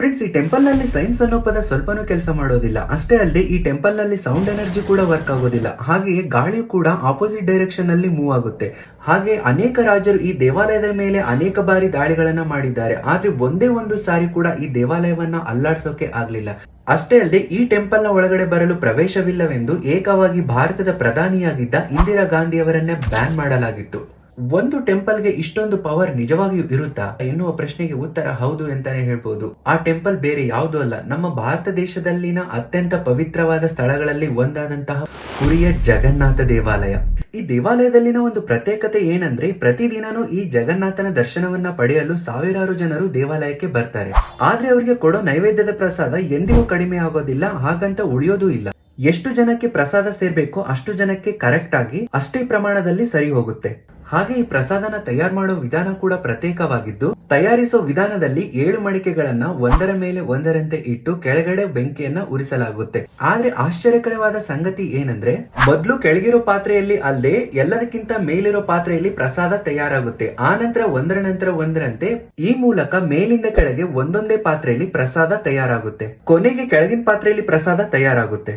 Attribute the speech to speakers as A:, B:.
A: Friends, ಈ temple ನಲ್ಲಿ science ಅನ್ನೋ ಪದ ಸ್ವಲ್ಪನೂ ಕೆಲಸ ಮಾಡೋದಿಲ್ಲ. ಅಷ್ಟೇ ಅಲ್ಲದೆ ಈ ಟೆಂಪಲ್ ನಲ್ಲಿ ಸೌಂಡ್ ಎನರ್ಜಿ ಕೂಡ ವರ್ಕ್ ಆಗೋದಿಲ್ಲ. ಹಾಗೆಯೇ ಗಾಳಿಯು ಕೂಡ ಆಪೋಸಿಟ್ ಡೈರೆಕ್ಷನ್ ನಲ್ಲಿ ಮೂವ್ ಆಗುತ್ತೆ. ಹಾಗೆ ಅನೇಕ ರಾಜರು ಈ ದೇವಾಲಯದ ಮೇಲೆ ಅನೇಕ ಬಾರಿ ದಾಳಿಗಳನ್ನ ಮಾಡಿದ್ದಾರೆ. ಆದ್ರೆ ಒಂದೇ ಒಂದು ಸಾರಿ ಕೂಡ ಈ ದೇವಾಲಯವನ್ನ ಅಲ್ಲಾಡ್ಸೋಕೆ ಆಗ್ಲಿಲ್ಲ. ಅಷ್ಟೇ ಅಲ್ಲದೆ ಈ ಟೆಂಪಲ್ ನ ಒಳಗಡೆ ಬರಲು ಪ್ರವೇಶವಿಲ್ಲವೆಂದು ಏಕವಾಗಿ ಭಾರತದ ಪ್ರಧಾನಿಯಾಗಿದ್ದ ಇಂದಿರಾ ಗಾಂಧಿ ಅವರನ್ನೇ ಬ್ಯಾನ್ ಮಾಡಲಾಗಿತ್ತು. ಒಂದು ಟೆಂಪಲ್ ಗೆ ಇಷ್ಟೊಂದು ಪವರ್ ನಿಜವಾಗಿಯೂ ಇರುತ್ತಾ ಎನ್ನುವ ಪ್ರಶ್ನೆಗೆ ಉತ್ತರ ಹೌದು ಅಂತಾನೆ ಹೇಳ್ಬೋದು. ಆ ಟೆಂಪಲ್ ಬೇರೆ ಯಾವುದೂ ಅಲ್ಲ, ನಮ್ಮ ಭಾರತ ದೇಶದಲ್ಲಿನ ಅತ್ಯಂತ ಪವಿತ್ರವಾದ ಸ್ಥಳಗಳಲ್ಲಿ ಒಂದಾದಂತಹ ಪುರಿಯ ಜಗನ್ನಾಥ ದೇವಾಲಯ. ಈ ದೇವಾಲಯದಲ್ಲಿನ ಒಂದು ಪ್ರತ್ಯೇಕತೆ ಏನಂದ್ರೆ, ಪ್ರತಿದಿನನೂ ಈ ಜಗನ್ನಾಥನ ದರ್ಶನವನ್ನ ಪಡೆಯಲು ಸಾವಿರಾರು ಜನರು ದೇವಾಲಯಕ್ಕೆ ಬರ್ತಾರೆ. ಆದ್ರೆ ಅವರಿಗೆ ಕೊಡೋ ನೈವೇದ್ಯದ ಪ್ರಸಾದ ಎಂದಿಗೂ ಕಡಿಮೆ ಆಗೋದಿಲ್ಲ, ಹಾಗಂತ ಉಳಿಯೋದೂ ಇಲ್ಲ. ಎಷ್ಟು ಜನಕ್ಕೆ ಪ್ರಸಾದ ಸೇರ್ಬೇಕೋ ಅಷ್ಟು ಜನಕ್ಕೆ ಕರೆಕ್ಟ್ ಆಗಿ ಅಷ್ಟೇ ಪ್ರಮಾಣದಲ್ಲಿ ಸರಿ ಹೋಗುತ್ತೆ. ಹಾಗೆ ಈ ಪ್ರಸಾದನ ತಯಾರು ಮಾಡೋ ವಿಧಾನ ಕೂಡ ಪ್ರತ್ಯೇಕವಾಗಿದ್ದು, ತಯಾರಿಸೋ ವಿಧಾನದಲ್ಲಿ 7 ಮಡಿಕೆಗಳನ್ನ ಒಂದರ ಮೇಲೆ ಒಂದರಂತೆ ಇಟ್ಟು ಕೆಳಗಡೆ ಬೆಂಕಿಯನ್ನ ಉರಿಸಲಾಗುತ್ತೆ. ಆದ್ರೆ ಆಶ್ಚರ್ಯಕರವಾದ ಸಂಗತಿ ಏನಂದ್ರೆ, ಮೊದ್ಲು ಕೆಳಗಿರೋ ಪಾತ್ರೆಯಲ್ಲಿ ಅಲ್ಲದೆ ಎಲ್ಲದಕ್ಕಿಂತ ಮೇಲಿರೋ ಪಾತ್ರೆಯಲ್ಲಿ ಪ್ರಸಾದ ತಯಾರಾಗುತ್ತೆ. ಆ ನಂತರ ಒಂದರ ನಂತರ ಒಂದರಂತೆ ಈ ಮೂಲಕ ಮೇಲಿಂದ ಕೆಳಗೆ ಒಂದೊಂದೇ ಪಾತ್ರೆಯಲ್ಲಿ ಪ್ರಸಾದ ತಯಾರಾಗುತ್ತೆ. ಕೊನೆಗೆ ಕೆಳಗಿನ ಪಾತ್ರೆಯಲ್ಲಿ ಪ್ರಸಾದ ತಯಾರಾಗುತ್ತೆ.